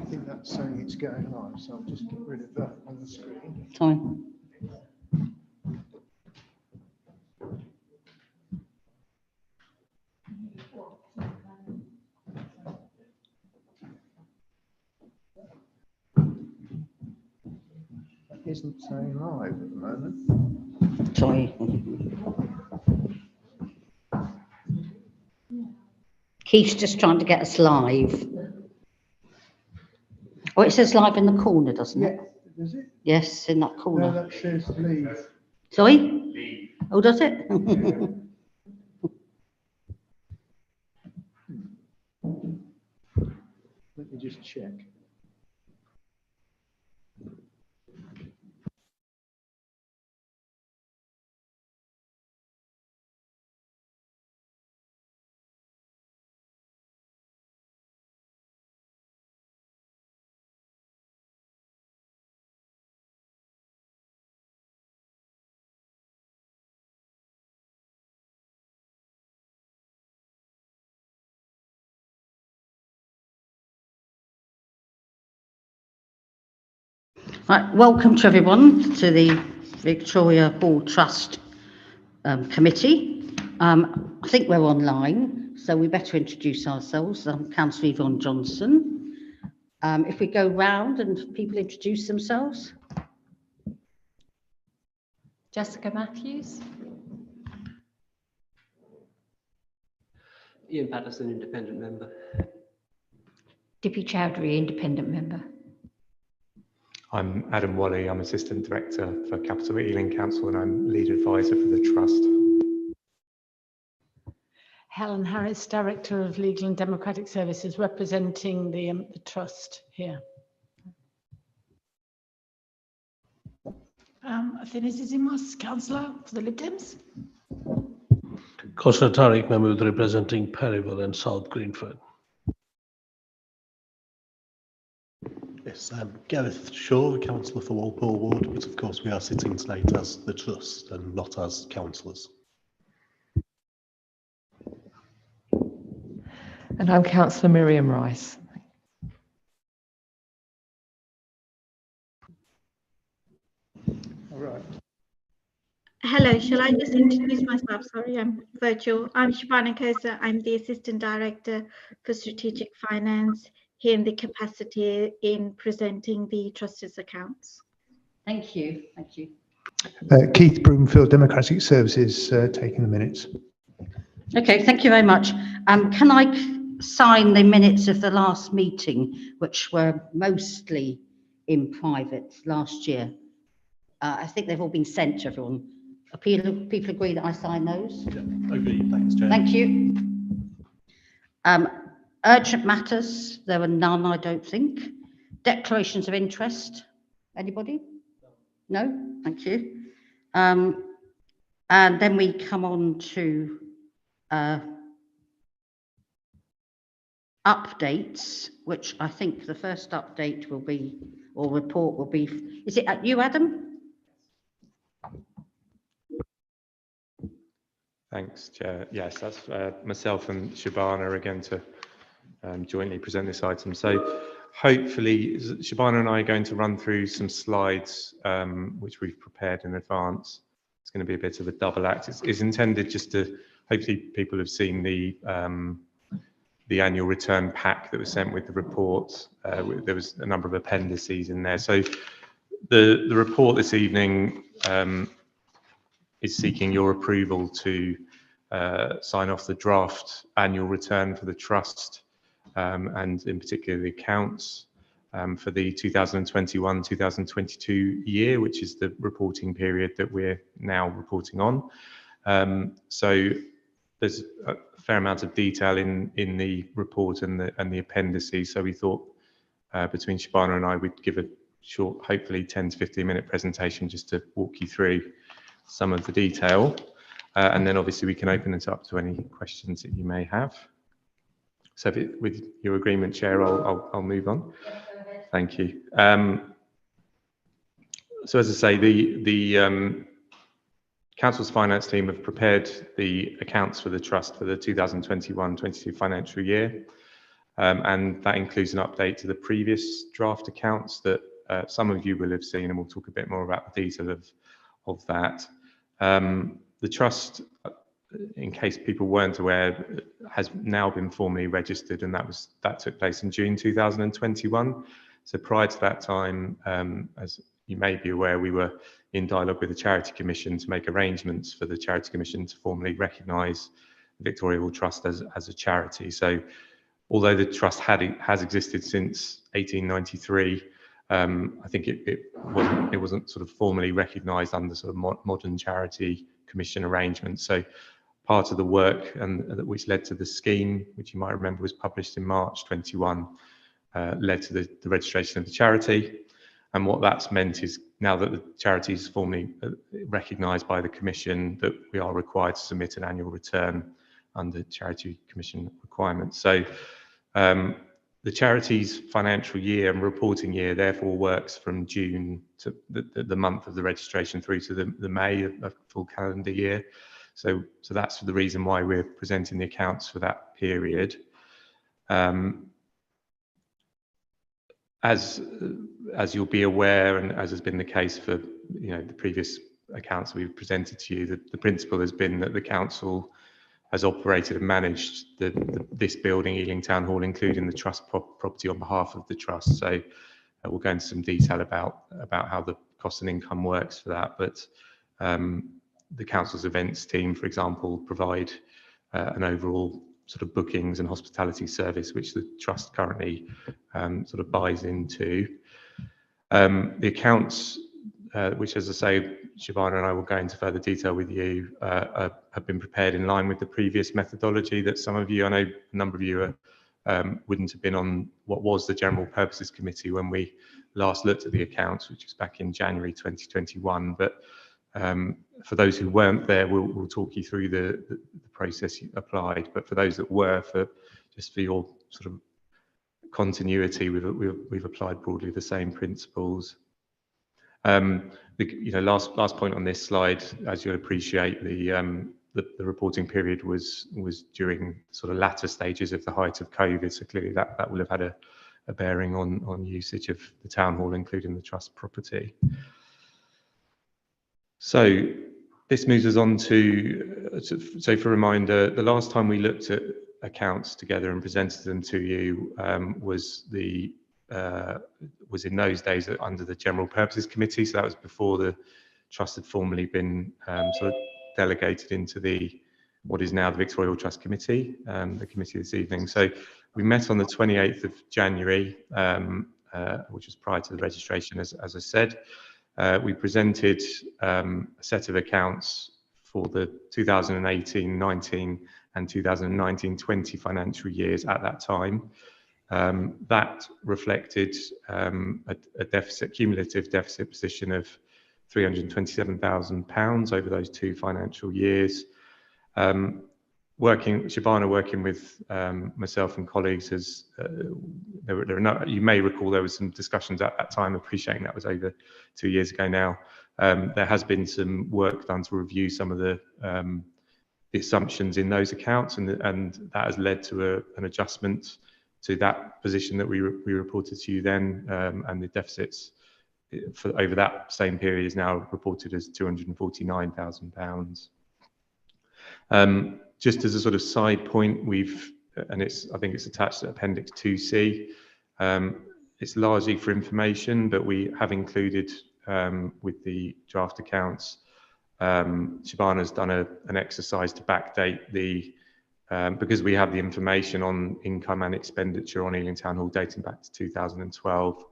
think that's saying it's going live, so I'll just get rid of that on the screen. Fine. That isn't saying live at the moment. Sorry. Keith's just trying to get us live. Oh, it says live in the corner, doesn't it? Yeah, does it? Yes, in that corner. No, that says leave. Sorry? Leave. Oh, does it? Let me just check. Right, welcome to everyone to the Victoria Hall Trust Committee. I think we're online, so we better introduce ourselves. I'm Councillor Yvonne Johnson. If we go round and people introduce themselves. Jessica Matthews. Ian Patterson, independent member. Dippy Chowdhury, independent member. I'm Adam Wally, I'm Assistant Director for Capital Ealing Council and I'm Lead Advisor for the Trust. Helen Harris, Director of Legal and Democratic Services, representing the Trust here. Athena Zizimas, Councillor for the Lib Dems. Councillor Tariq Mahmood, representing Perryville and South Greenford. Yes, Gareth Shaw, Councillor for Walpole Ward, but of course we are sitting tonight as the Trust and not as councillors. And I'm Councillor Miriam Rice. All right. Hello, shall I just introduce myself? Sorry, I'm virtual. I'm Shabana Kosa. I'm the Assistant Director for Strategic Finance here in the capacity in presenting the Trust's accounts. Thank you. Thank you. Keith Broomfield, Democratic Services, taking the minutes. Okay, thank you very much. Can I sign the minutes of the last meeting, which were mostly in private last year? I think they've all been sent to everyone. People agree that I sign those? Yeah, agreed, thanks, Chair. Thank you. Urgent matters, there were none, I don't think. Declarations of interest, anybody? No, thank you. And then we come on to updates, which I think the first update will be, or report will be, is it at you, Adam? Thanks, Chair. Yes, that's myself and Shabana again to jointly present this item. So hopefully Shabana and I are going to run through some slides which we've prepared in advance. It's going to be a bit of a double act. It's intended just to, hopefully people have seen the annual return pack that was sent with the report. There was a number of appendices in there. So the report this evening is seeking your approval to sign off the draft annual return for the Trust and in particular the accounts for the 2021-2022 year, which is the reporting period that we're now reporting on. So there's a fair amount of detail in the report and the appendices. So we thought between Shabana and I, we'd give a short, hopefully 10 to 15 minute presentation just to walk you through some of the detail. And then obviously we can open it up to any questions that you may have. So with your agreement, Chair, I'll move on. Thank you. So as I say, the Council's finance team have prepared the accounts for the Trust for the 2021-22 financial year. and that includes an update to the previous draft accounts that some of you will have seen, and we'll talk a bit more about the detail of that. The trust, in case people weren't aware, has now been formally registered, and that took place in June 2021. So prior to that time, as you may be aware, we were in dialogue with the Charity Commission to make arrangements for the Charity Commission to formally recognise Victoria Hall Trust as a charity. So although the trust has existed since 1893, I think it wasn't sort of formally recognised under sort of modern charity commission arrangements. So part of the work which led to the scheme, which you might remember was published in March 21, led to the registration of the charity. And what that's meant is now that the charity is formally recognised by the Commission, that we are required to submit an annual return under Charity Commission requirements. So the charity's financial year and reporting year therefore works from June to the month of the registration through to the May of a full calendar year. So that's the reason why we're presenting the accounts for that period. As you'll be aware, and as has been the case for the previous accounts we've presented to you, the principle has been that the council has operated and managed this building, Ealing Town Hall, including the trust property, on behalf of the trust. So we'll go into some detail about how the cost and income works for that. But the council's events team, for example, provide an overall sort of bookings and hospitality service, which the trust currently sort of buys into. The accounts, which, as I say, Shabana and I will go into further detail with you, have been prepared in line with the previous methodology that some of you, I know a number of you wouldn't have been on what was the General Purposes Committee when we last looked at the accounts, which was back in January 2021. But for those who weren't there, we'll talk you through the process applied. But for those that were, just for your sort of continuity, we've applied broadly the same principles. Last point on this slide, as you'll appreciate, the reporting period was during sort of latter stages of the height of COVID. So clearly that will have had a bearing on usage of the town hall, including the trust property. So this moves us on so for a reminder, the last time we looked at accounts together and presented them to you was in those days under the General Purposes Committee. So that was before the trust had formally been sort of delegated into what is now the Victoria Hall Trust Committee, the committee this evening. So we met on the 28th of January, which was prior to the registration, as I said. We presented a set of accounts for the 2018-19 and 2019-20 financial years at that time. That reflected a cumulative deficit position of £327,000 over those two financial years. Shabana working with myself and colleagues, you may recall there was some discussions at that time, appreciating that was over 2 years ago now. There has been some work done to review some of the assumptions in those accounts, and that has led to an adjustment to that position that we reported to you then, and the deficits over that same period is now reported as £249,000. Just as a sort of side point, I think it's attached to Appendix 2C. It's largely for information, but we have included with the draft accounts, Shabana's done an exercise to backdate because we have the information on income and expenditure on Ealing Town Hall dating back to 2012.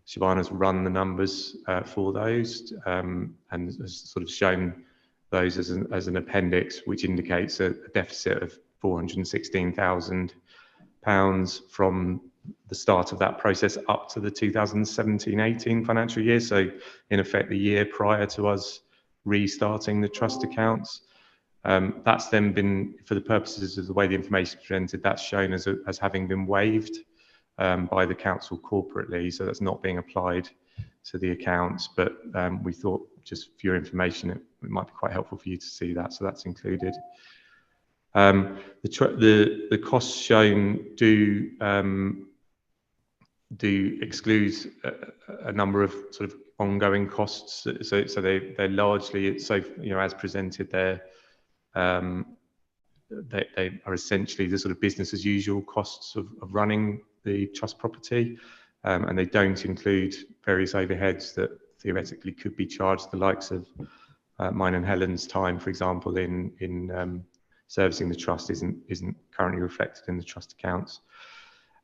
Shabana's run the numbers for those and has sort of shown those as an appendix, which indicates a deficit of £416,000 from the start of that process up to the 2017-18 financial year. So in effect, the year prior to us restarting the trust accounts. That's then been, for the purposes of the way the information is presented, that's shown as having been waived by the council corporately. So that's not being applied to the accounts, but we thought, just for your information, it might be quite helpful for you to see that. So that's included. The costs shown do exclude a number of sort of ongoing costs. So they're largely, so as presented, they are essentially the sort of business as usual costs of running the trust property, and they don't include various overheads that theoretically could be charged, the likes of mine and Helen's time, for example, in servicing the trust isn't currently reflected in the trust accounts.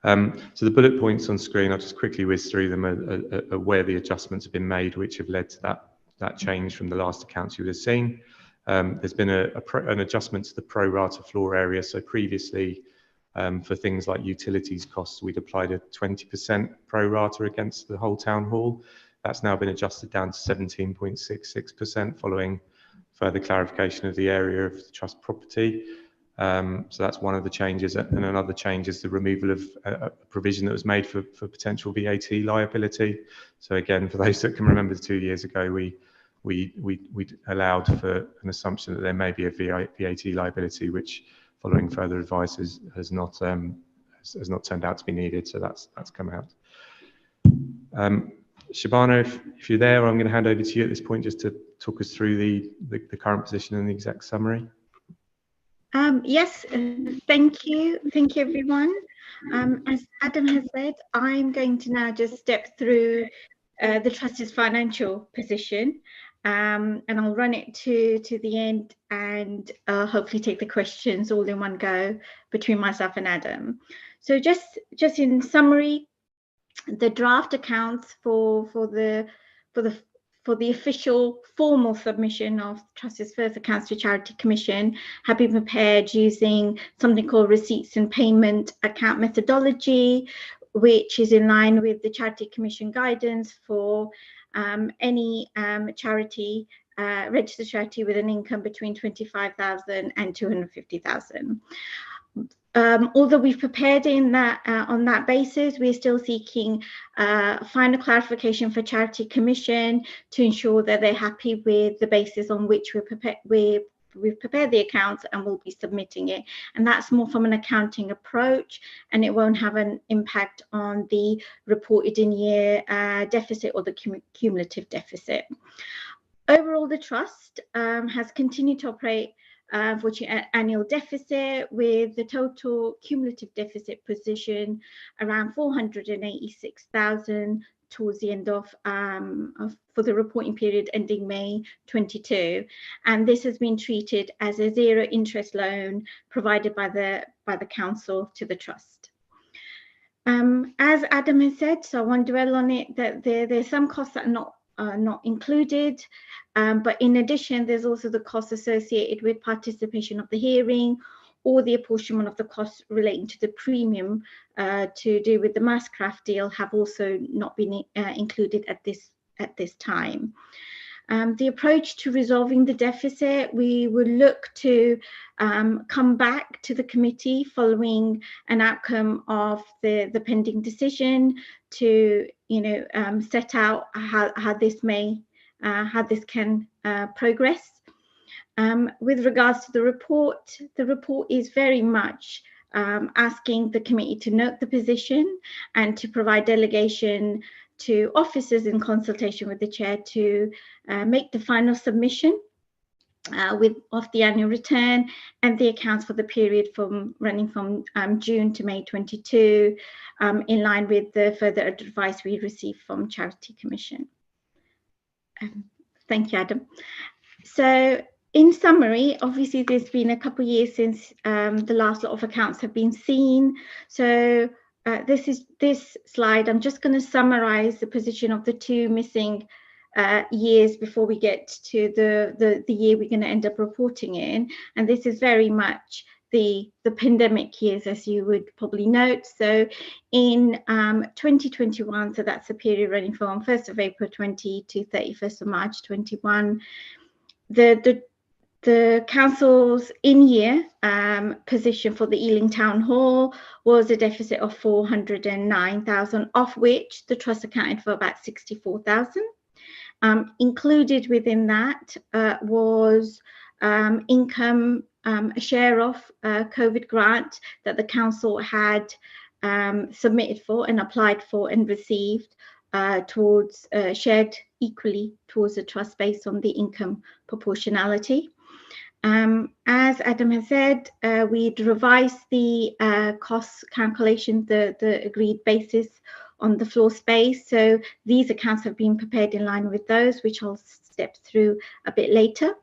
So the bullet points on screen, I'll just quickly whiz through them, are where the adjustments have been made, which have led to that change from the last accounts you would have seen. There's been an adjustment to the pro rata floor area. So previously, for things like utilities costs, we'd applied a 20% pro rata against the whole town hall. That's now been adjusted down to 17.66% following further clarification of the area of the trust property. So that's one of the changes. And another change is the removal of a provision that was made for potential VAT liability. So again, for those that can remember 2 years ago, we allowed for an assumption that there may be a VAT liability, which following further advice has not turned out to be needed. So that's come out. Shabana, if you're there, I'm going to hand over to you at this point just to talk us through the current position and the exec summary. Yes, thank you. Thank you, everyone. As Adam has said, I'm going to now just step through the trustee's financial position, and I'll run it to the end and hopefully take the questions all in one go between myself and Adam. So just in summary, the draft accounts for the official formal submission of trustees' first accounts to Charity Commission have been prepared using something called receipts and payment account methodology, which is in line with the Charity Commission guidance for any charity, registered charity with an income between 25,000 and 250,000. Although we've prepared on that basis, we're still seeking final clarification for Charity Commission to ensure that they're happy with the basis on which we've prepared the accounts and we'll be submitting it. And that's more from an accounting approach, and it won't have an impact on the reported in-year deficit or the cumulative deficit. Overall, the trust has continued to operate for annual deficit, with the total cumulative deficit position around 486,000 towards the end of for the reporting period ending May 22, and this has been treated as a zero interest loan provided by the council to the trust. As Adam has said, so I won't dwell on it, that there's some costs that are not included. But in addition, there's also the costs associated with participation of the hearing or the apportionment of the costs relating to the premium to do with the Masscraft deal have also not been included at this time. The approach to resolving the deficit, we would look to come back to the committee following an outcome of the pending decision to set out how this can progress. With regards to the report is very much asking the committee to note the position and to provide delegation to officers in consultation with the chair to make the final submission of the annual return and the accounts for the period running from June to May 22, in line with the further advice we received from Charity Commission. Thank you, Adam. So in summary, obviously there's been a couple of years since the last lot of accounts have been seen. So this slide, I'm just going to summarize the position of the two missing years before we get to the year we're going to end up reporting in. And this is very much the pandemic years, as you would probably note. So in 2021, so that's the period running from 1st of April 20 to 31st of March 21, the council's in-year position for the Ealing Town Hall was a deficit of 409,000, of which the trust accounted for about 64,000. Included within that was income a share of COVID grant that the council had submitted for and applied for and received towards shared equally towards the trust based on the income proportionality. As Adam has said, we'd revised the cost calculation, the agreed basis on the floor space. So these accounts have been prepared in line with those, which I'll step through a bit later.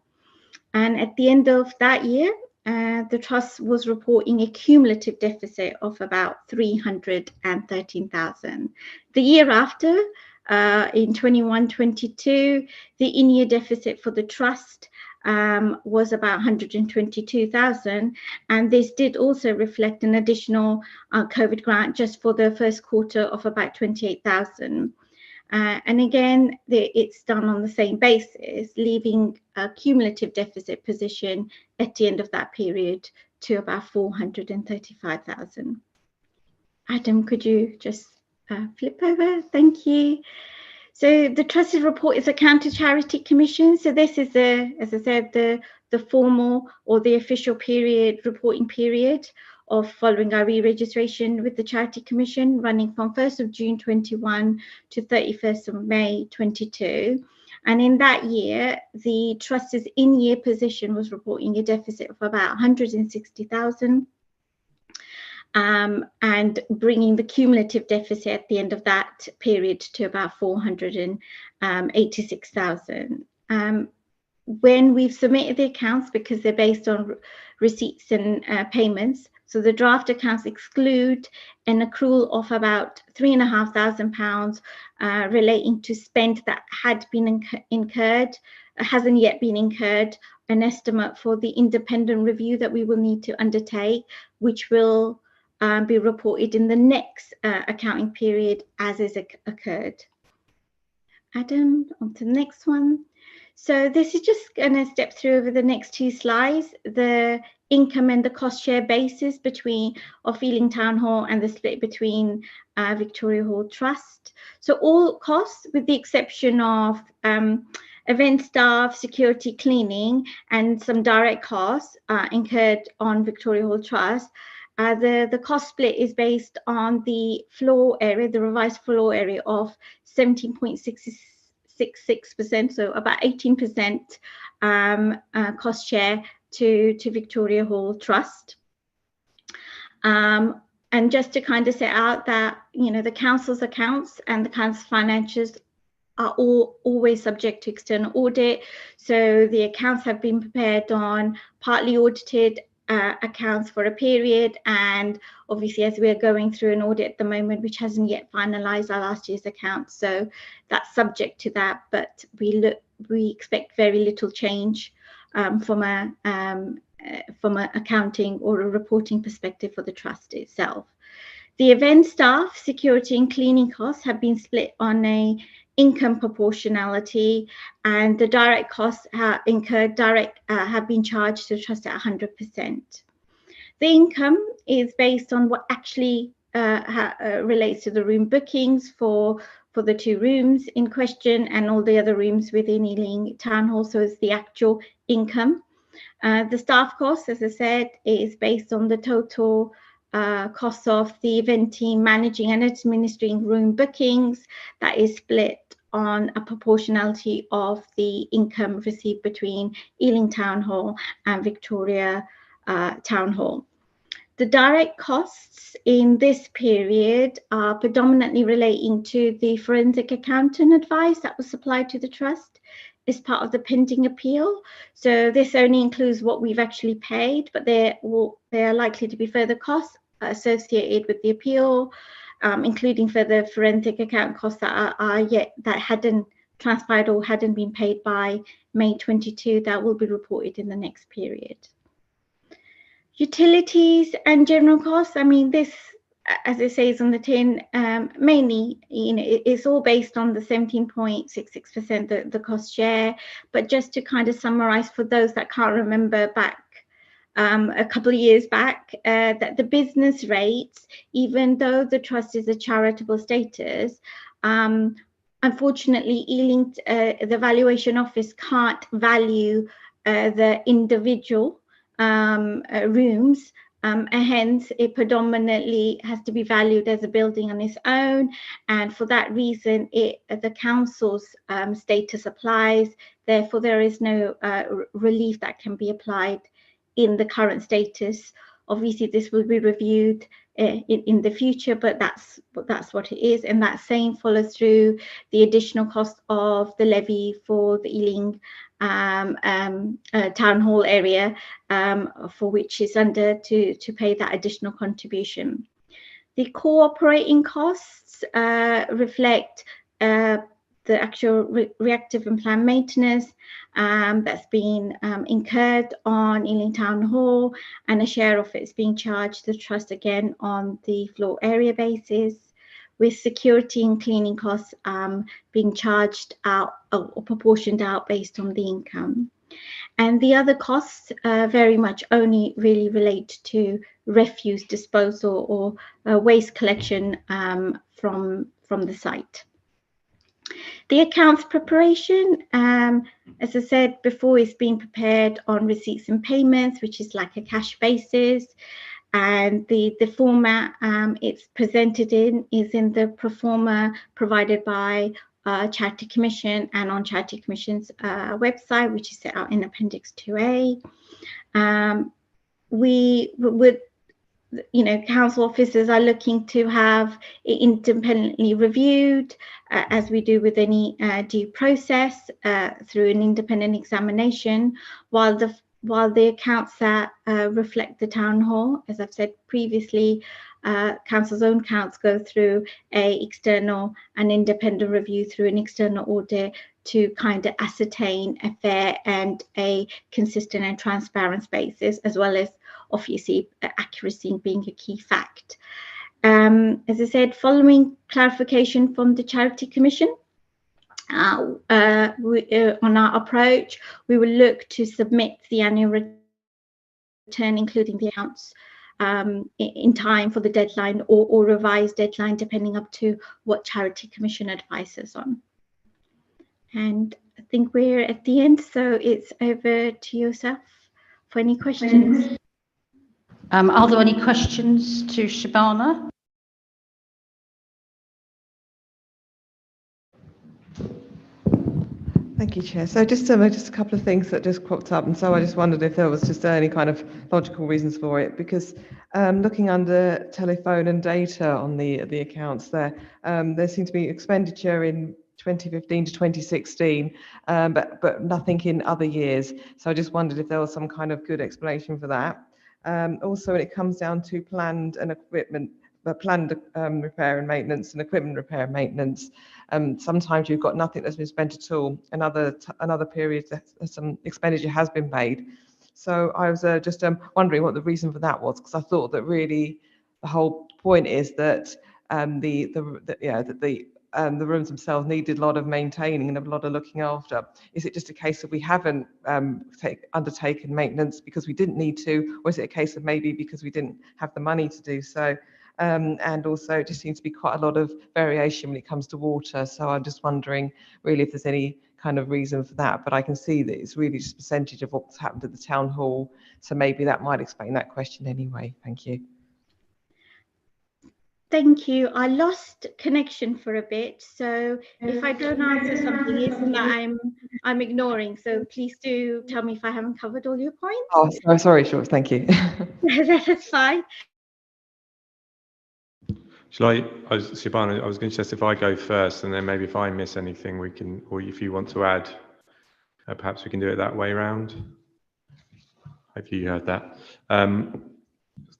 And at the end of that year, the trust was reporting a cumulative deficit of about 313,000. The year after, in 21-22, the in-year deficit for the trust was about 122,000, and this did also reflect an additional COVID grant just for the first quarter of about 28,000. And again, it's done on the same basis, leaving a cumulative deficit position at the end of that period to about 435,000. Adam, could you just flip over? Thank you. So the trustee report is a counter charity commission. So this is as I said, the formal or the official reporting period of following our re-registration with the Charity Commission, running from 1st of June 21 to 31st of May 22. And in that year, the trustee's in-year position was reporting a deficit of about 160,000. And bringing the cumulative deficit at the end of that period to about 486,000. When we've submitted the accounts, because they're based on receipts and payments, so the draft accounts exclude an accrual of about £3,500 relating to spend that had been incurred, hasn't yet been incurred, an estimate for the independent review that we will need to undertake, which will be reported in the next accounting period as is occurred. Adam, on to the next one. So this is just going to step through over the next two slides, the income and the cost share basis of Ealing Town Hall and the split between Victoria Hall Trust. So all costs, with the exception of event staff, security, cleaning, and some direct costs incurred on Victoria Hall Trust. The cost split is based on the floor area, the revised floor area of 17.66%, so about 18% cost share to Victoria Hall Trust. And just to kind of set out that, the council's accounts and the council's financials are always subject to external audit. So the accounts have been prepared on partly audited accounts for a period, and obviously as we are going through an audit at the moment which hasn't yet finalized our last year's accounts, so that's subject to that, but we expect very little change from an accounting or a reporting perspective for the trust itself. The event staff, security and cleaning costs have been split on a income proportionality, and the direct costs incurred have been charged to the trust at 100%. The income is based on what actually relates to the room bookings for the 2 rooms in question and all the other rooms within Ealing Town Hall, so it's the actual income. The staff cost, as I said, is based on the total costs of the event team managing and administering room bookings. That is split on a proportionality of the income received between Ealing Town Hall and Victoria Town Hall. The direct costs in this period are predominantly relating to the forensic accountant advice that was supplied to the trust as part of the pending appeal. So this only includes what we've actually paid, but there are likely to be further costs associated with the appeal, including further forensic account costs that that hadn't transpired or hadn't been paid by May 22, that will be reported in the next period. Utilities and general costs, this, as it says on the tin, mainly, it's all based on the 17.66%, the cost share. But just to kind of summarize for those that can't remember back, a couple of years back, that the business rates, even though the trust is a charitable status, unfortunately, Ealing, the valuation office can't value the individual rooms, and hence it predominantly has to be valued as a building on its own, and for that reason the council's status applies. Therefore there is no relief that can be applied in the current status. Obviously this will be reviewed in the future, but that's what it is, and that same follows through the additional cost of the levy for the Ealing town hall area, for which is under to pay that additional contribution. The core operating costs reflect the actual reactive and planned maintenance that's been incurred on Ealing Town Hall, and a share of it is being charged to the trust again on the floor area basis, with security and cleaning costs being charged out or proportioned out based on the income. And the other costs very much only really relate to refuse disposal or waste collection from the site. The accounts preparation, as I said before, is being prepared on receipts and payments, which is like a cash basis. And the format it's presented in is in the pro forma provided by Charity Commission and on Charity Commission's website, which is set out in Appendix 2A. We would, council officers are looking to have it independently reviewed, as we do with any due process, through an independent examination, while the accounts that reflect the town hall, as I've said previously, council's own accounts go through a external and independent review through an external audit to kind of ascertain a fair and a consistent and transparent basis, as well as obviously accuracy being a key fact. As I said, following clarification from the Charity Commission on our approach, we will look to submit the annual return, including the accounts, in time for the deadline or revised deadline, depending up to what Charity Commission advises on. And I think we're at the end, so it's over to yourself for any questions. Are there any questions to Shabana? Thank you, Chair. So just a couple of things that just cropped up, and so I just wondered if there was just any kind of logical reasons for it, because looking under telephone and data on the accounts there seemed to be expenditure in 2015 to 2016, but nothing in other years. So I just wondered if there was some kind of good explanation for that. Also, when it comes down to planned repair and maintenance and equipment repair and maintenance, sometimes you've got nothing that's been spent at all, and other periods some expenditure has been made. So I was just wondering what the reason for that was, because I thought that really the whole point is that the rooms themselves needed a lot of maintaining and a lot of looking after. Is it just a case of we haven't undertaken maintenance because we didn't need to, or is it a case of maybe because we didn't have the money to do so? And also it just seems to be quite a lot of variation when it comes to water. So I'm just wondering really if there's any kind of reason for that, but I can see that it's really just a percentage of what's happened at the town hall. So maybe that might explain that question anyway. Thank you. Thank you. I lost connection for a bit, so if I don't answer something, it's that I'm ignoring. So please do tell me if I haven't covered all your points. Oh, I'm sorry, sure. Thank you. That's fine. Shabana, I was going to suggest if I go first, and then maybe if I miss anything, we can, or if you want to add, perhaps we can do it that way around. Hope you heard that.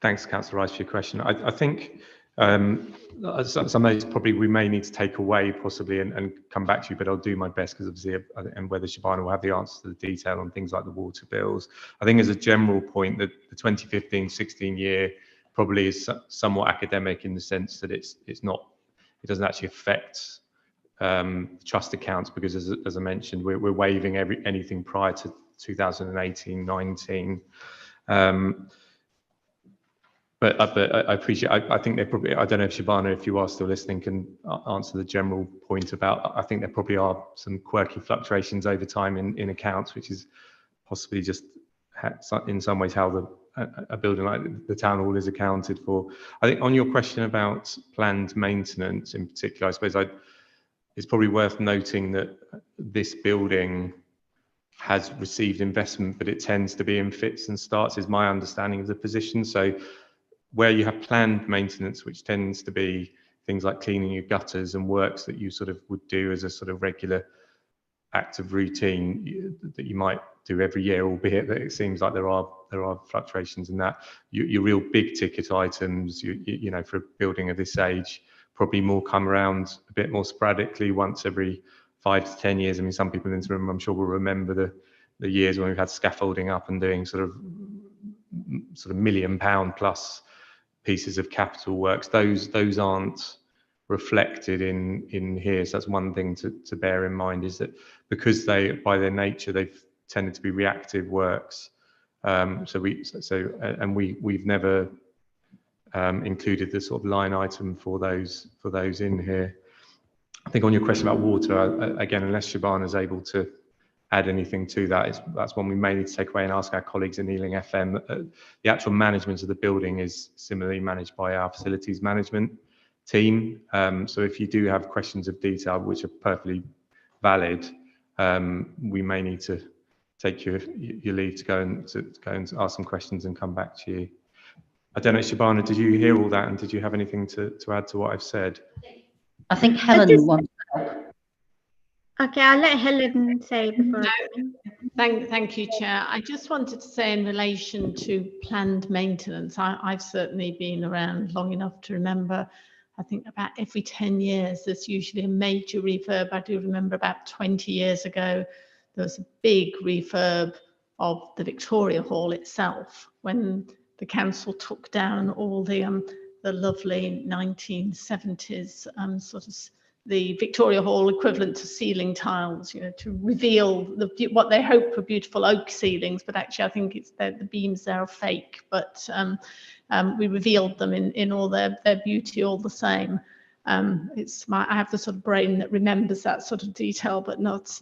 Thanks, Councillor Rice, for your question. I think some of those probably we may need to take away possibly and come back to you, but I'll do my best, because obviously, and whether Shabana will have the answer to the detail on things like the water bills. I think as a general point that the 2015-16 year probably is somewhat academic in the sense that it doesn't actually affect trust accounts, because as I mentioned, we're waiving anything prior to 2018-19. But I appreciate, I think they probably, I don't know if Shabana, if you are still listening, can answer the general point about, I think there probably are some quirky fluctuations over time in accounts, which is possibly just in some ways how a building like the town hall is accounted for. I think on your question about planned maintenance in particular, I suppose it's probably worth noting that this building has received investment, but it tends to be in fits and starts, is my understanding of the position. So where you have planned maintenance, which tends to be things like cleaning your gutters and works that you sort of would do as a sort of regular act of routine that you might do every year, albeit that it seems like there are fluctuations in that. Your real big ticket items, you know, for a building of this age, probably more come around a bit more sporadically, once every 5 to 10 years. I mean, some people in this room, I'm sure, will remember the years when we've had scaffolding up and doing sort of £1 million plus pieces of capital works. Those aren't reflected in here. So that's one thing to bear in mind, is that because they, by their nature, they've tended to be reactive works. We've never included the sort of line item for those in here. I think on your question about water, again, unless Shabana is able to add anything to that, that's one we may need to take away and ask our colleagues in Ealing FM. The actual management of the building is similarly managed by our facilities management team. So if you do have questions of detail, which are perfectly valid, we may need to take your leave to go and ask some questions and come back to you. I don't know, Shabana, did you hear all that, and did you have anything to add to what I've said? I think Helen wants to help. Okay, I'll let Helen say before. Thank you, Chair. I just wanted to say in relation to planned maintenance, I've certainly been around long enough to remember, I think about every 10 years, there's usually a major refurb. I do remember about 20 years ago, there was a big refurb of the Victoria Hall itself, when the council took down all the lovely 1970s sort of the Victoria Hall equivalent to ceiling tiles, you know, to reveal what they hope were beautiful oak ceilings, but actually I think it's the beams there are fake. But we revealed them in all their beauty all the same. I have the sort of brain that remembers that sort of detail, but not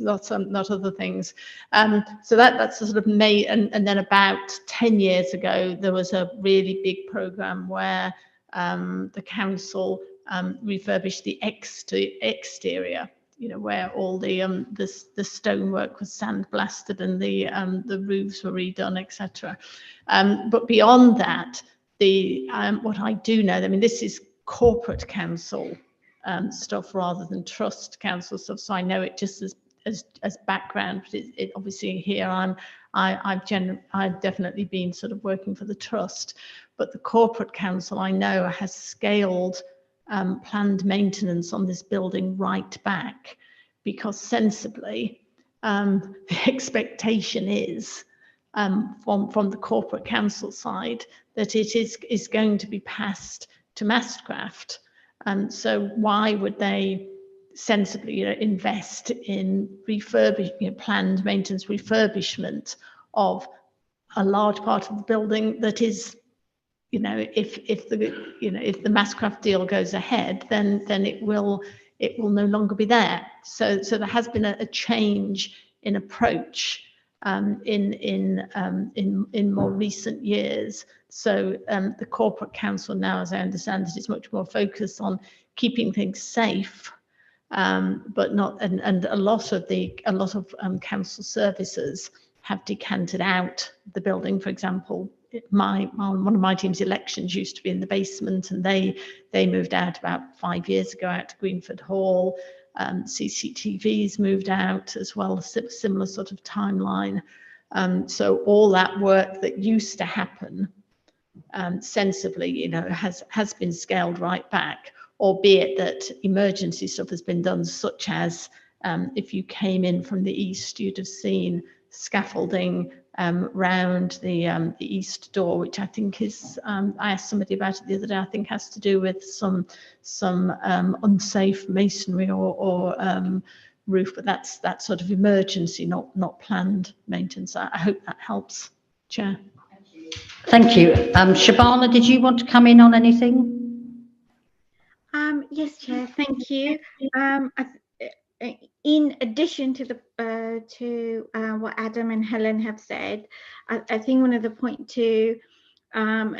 other things. So that's the sort of May, and then about 10 years ago there was a really big program where the council refurbished the exterior, you know, where all the stonework was sandblasted and the roofs were redone, etc. But beyond that, what I do know, I mean, this is corporate council stuff rather than trust council stuff, so I know it just as background. But it obviously here I've definitely been sort of working for the trust, but the corporate council I know has scaled planned maintenance on this building right back, because sensibly the expectation is from the corporate council side that it is going to be passed to Mastcraft, and so why would they sensibly, you know, invest in planned maintenance refurbishment of a large part of the building that is, you know, if the Mastcraft deal goes ahead, then it will no longer be there. So there has been a change in approach in more recent years. So the corporate council now, as I understand it, is much more focused on keeping things safe, but not, and a lot of council services have decanted out the building. For example, one of my team's elections used to be in the basement, and they moved out about 5 years ago out to Greenford Hall. CCTVs moved out as well, a similar sort of timeline. So all that work that used to happen sensibly, you know, has been scaled right back, albeit that emergency stuff has been done, such as if you came in from the east, you'd have seen scaffolding round the east door, which I think is, I asked somebody about it the other day, I think has to do with some unsafe masonry or roof, but that's that sort of emergency, not planned maintenance. I hope that helps, Chair. Thank you. Shabana, did you want to come in on anything? Yes, Chair, thank you. in addition to what Adam and Helen have said, I think one of the point to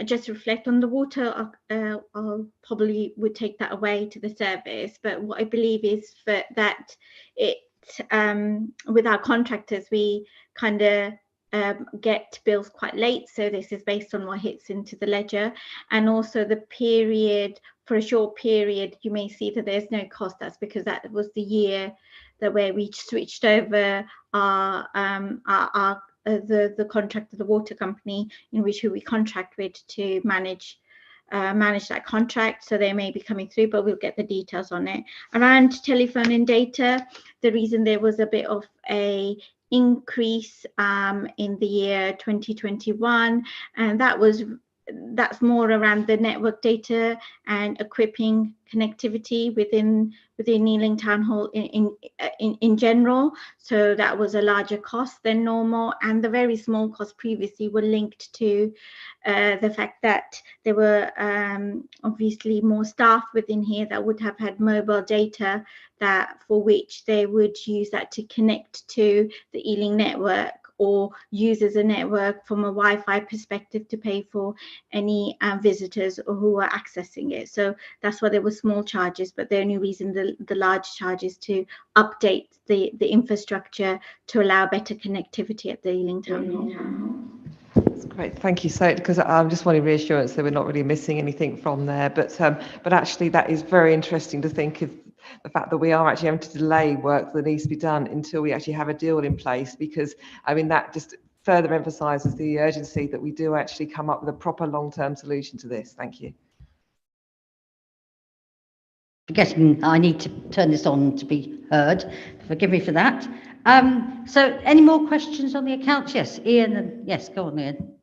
just reflect on the water, I'll probably would take that away to the service. But what I believe is that it with our contractors, we kind of get bills quite late. So this is based on what hits into the ledger, and also the period. For a short period, you may see that there's no cost. That's because that was the year that where we switched over the contract of the water company in which we contract with to manage that contract. So they may be coming through, but we'll get the details on it. Around telephone and data, the reason there was a bit of a increase in the year 2021, and that's more around the network data and equipping connectivity within Ealing Town Hall in general. So that was a larger cost than normal, and the very small costs previously were linked to the fact that there were obviously more staff within here that would have had mobile data that for which they would use that to connect to the Ealing network, or use as a network from a Wi-Fi perspective to pay for any visitors or who are accessing it. So that's why there were small charges, but the only reason the large charge is to update the infrastructure to allow better connectivity at the Ealing Town Hall. That's great, thank you. So, because I'm just wanting reassurance that we're not really missing anything from there, but actually that is very interesting to think of the fact that we are actually having to delay work that needs to be done until we actually have a deal in place, because I mean that just further emphasises the urgency that we do actually come up with a proper long-term solution to this. Thank you. Forgetting I need to turn this on to be heard. Forgive me for that. So any more questions on the accounts? Yes, Ian, and yes, go on, Ian.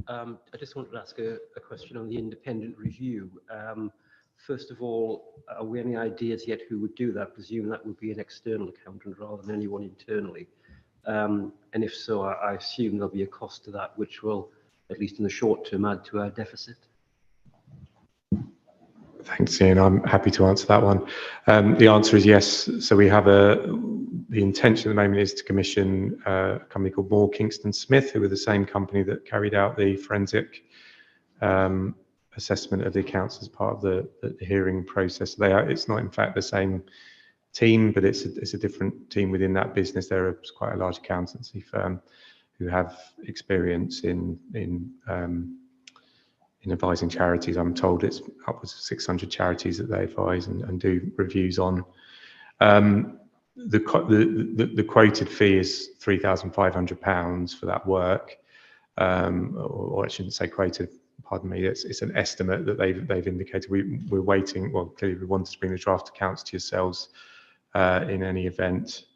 I just wanted to ask a question on the independent review. First of all, are we any ideas yet who would do that? I presume that would be an external accountant rather than anyone internally. And if so, I assume there'll be a cost to that, which will, at least in the short term, add to our deficit. Thanks, Ian. I'm happy to answer that one. The answer is yes. So we have the intention at the moment is to commission a company called Moore Kingston Smith, who are the same company that carried out the forensic assessment of the accounts as part of the hearing process. It's not in fact the same team, but it's a different team within that business. They're quite a large accountancy firm who have experience in advising charities. I'm told it's upwards of 600 charities that they advise and do reviews on. The quoted fee is £3,500 for that work, or I shouldn't say quoted. Pardon me. It's an estimate that they've indicated. We're waiting. Well, clearly we wanted to bring the draft accounts to yourselves in any event,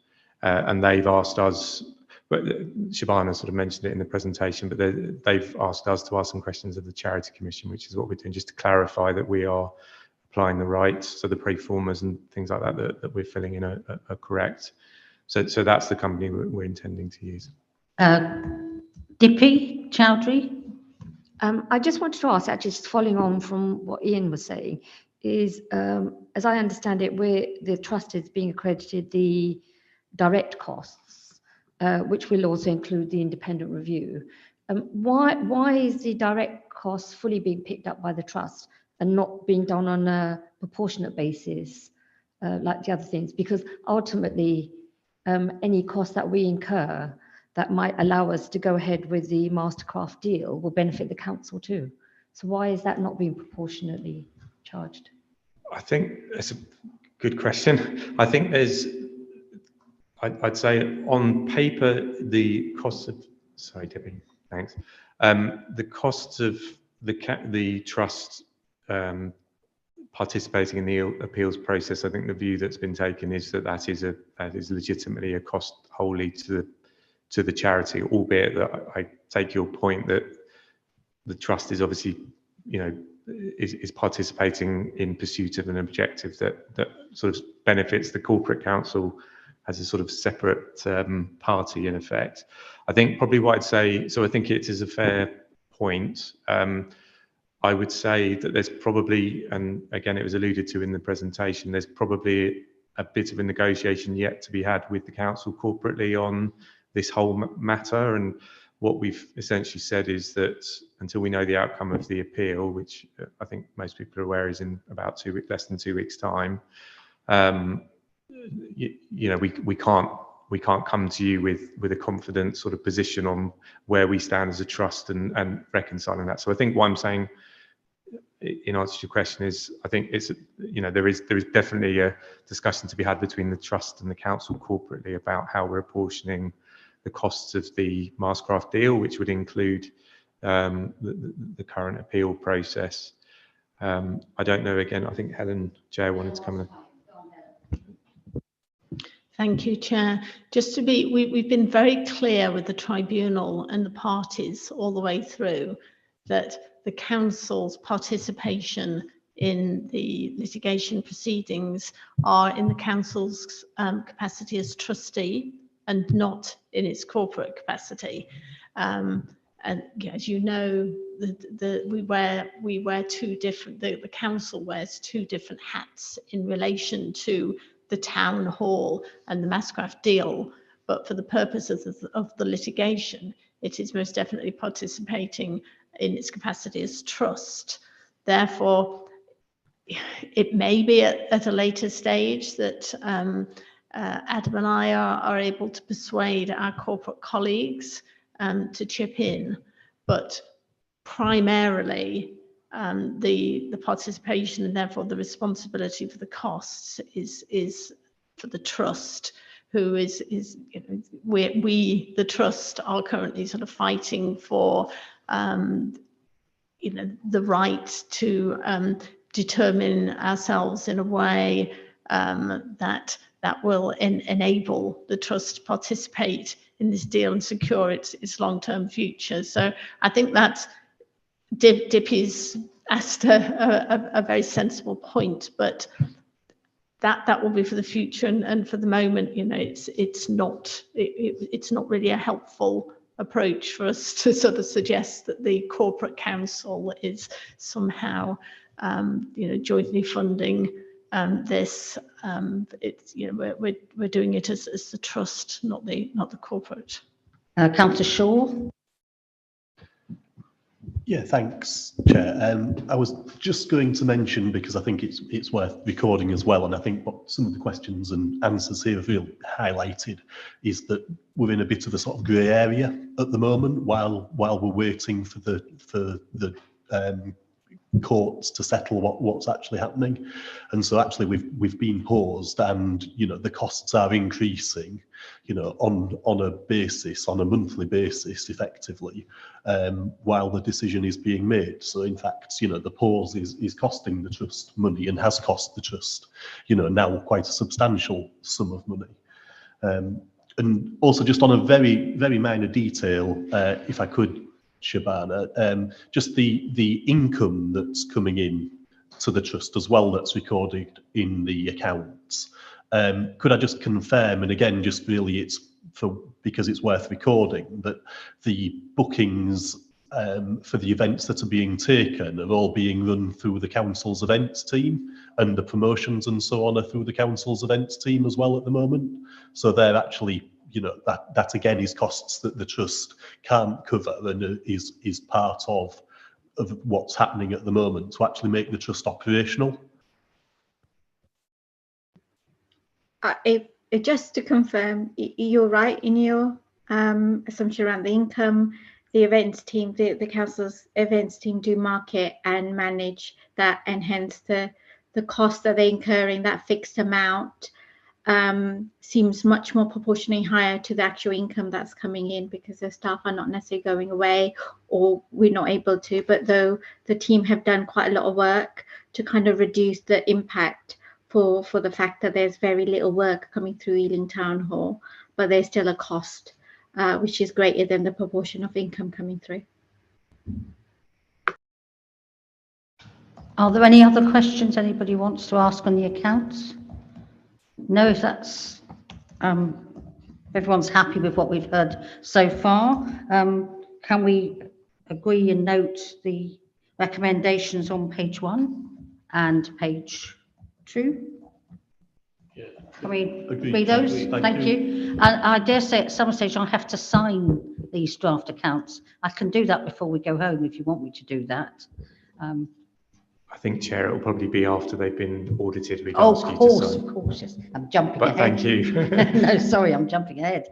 and they've asked us. But Shabana sort of mentioned it in the presentation, but they've asked us to ask some questions of the Charity Commission, which is what we're doing, just to clarify that we are applying the rights, so the pre-formas and things like that we're filling in are correct. So that's the company we're intending to use. Dippy Chowdhury. I just wanted to ask, actually, just following on from what Ian was saying, is as I understand it, the trust is being accredited the direct costs, which will also include the independent review. Why is the direct costs fully being picked up by the trust and not being done on a proportionate basis like the other things? Because ultimately, any cost that we incur that might allow us to go ahead with the Mastercraft deal will benefit the council too. So why is that not being proportionately charged? I think that's a good question. I think I'd say on paper, the costs of, sorry, Debbie, thanks. The costs of the trust participating in the appeals process, I think the view that's been taken is that is legitimately a cost wholly to the charity, albeit that I take your point that the trust is obviously, is participating in pursuit of an objective that sort of benefits the corporate council as a sort of separate party in effect. I think probably what I'd say, so I think it is a fair point. I would say that there's probably, and again it was alluded to in the presentation, there's probably a bit of a negotiation yet to be had with the council corporately on this whole matter. And what we've essentially said is that until we know the outcome of the appeal, which I think most people are aware is in about less than 2 weeks' time, we can't come to you with a confident sort of position on where we stand as a trust and reconciling that. So I think what I'm saying in answer to your question is, I think it's, there is definitely a discussion to be had between the trust and the council corporately about how we're apportioning the costs of the Marscraft deal, which would include the current appeal process. I don't know, again, I think Helen Chair wanted to come in. Thank you, Chair. Just to be, we've been very clear with the tribunal and the parties all the way through that the council's participation in the litigation proceedings are in the council's capacity as trustee and not in its corporate capacity. And as you know, we wear two different, the council wears two different hats in relation to the town hall and the Marscraft deal, but for the purposes of the litigation, it is most definitely participating in its capacity as trust. Therefore, it may be at a later stage that Adam and I are able to persuade our corporate colleagues to chip in, but primarily the participation and therefore the responsibility for the costs is for the trust, who is we the trust are currently sort of fighting for the right to determine ourselves in a way that will enable the trust to participate in this deal and secure its long-term future. So I think that's Dippy's asked a very sensible point, but that will be for the future, and for the moment, it's not really a helpful approach for us to sort of suggest that the corporate council is somehow jointly funding this. We're doing it as the trust, not the corporate. Councillor Shaw. Yeah, thanks, Chair. I was just going to mention, because I think it's worth recording as well, and I think what some of the questions and answers here have really highlighted is that we're in a bit of a sort of grey area at the moment while we're waiting for the courts to settle what's actually happening. And so actually we've been paused, and the costs are increasing on a monthly basis effectively, while the decision is being made. So in fact the pause is costing the trust money, and has cost the trust now quite a substantial sum of money. And also, just on a very, very minor detail, if I could, Shabana, just the income that's coming in to the trust as well, that's recorded in the accounts. Could I just confirm, and again, just really it's because it's worth recording, that the bookings for the events that are being taken are all being run through the council's events team, and the promotions and so on are through the council's events team as well at the moment. So they're actually, that again is costs that the trust can't cover, and is part of what's happening at the moment to actually make the trust operational. Just to confirm, you're right in your assumption around the income. The events team, the council's events team, do market and manage that, and hence the cost that they're incurring, that fixed amount, seems much more proportionally higher to the actual income that's coming in, because the staff are not necessarily going away, or we're not able to. But though the team have done quite a lot of work to kind of reduce the impact for the fact that there's very little work coming through Ealing Town Hall, but there's still a cost which is greater than the proportion of income coming through. Are there any other questions anybody wants to ask on the accounts? No, if that's everyone's happy with what we've heard so far, can we agree and note the recommendations on page 1 and page 2? Can we Agreed. read those? Agreed. Thank you. And I dare say at some stage I'll have to sign these draft accounts. I can do that before we go home if you want me to do that. I think, Chair, it will probably be after they've been audited. We'd Oh, ask you to sign. of course, yes. I'm jumping But ahead. thank you. No, sorry, I'm jumping ahead.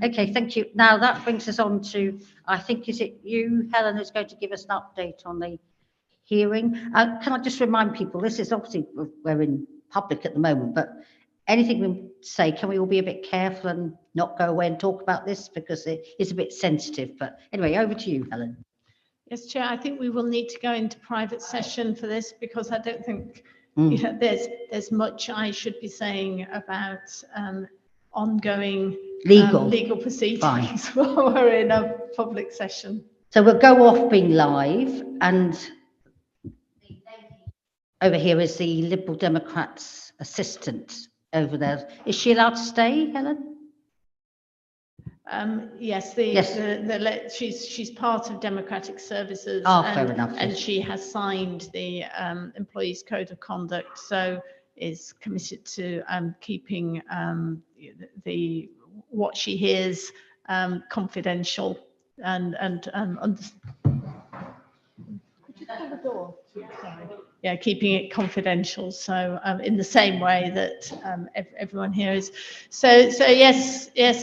Okay, thank you. Now that brings us on to, I think, is it you, Helen, who's going to give us an update on the hearing? Can I just remind people, this is obviously, we're in public at the moment, but anything we say, can we all be a bit careful and not go away and talk about this because it is a bit sensitive? But anyway, over to you, Helen. Yes, Chair, I think we will need to go into private session for this because I don't think there's much I should be saying about ongoing legal proceedings while we're in a public session. So we'll go off being live, and over here is the Liberal Democrats assistant over there. Is she allowed to stay, Helen? Yes, she's part of Democratic Services. Fair enough. And she has signed the Employees Code of Conduct, so is committed to keeping what she hears confidential and yeah, keeping it confidential. So in the same way that everyone here is. So yes.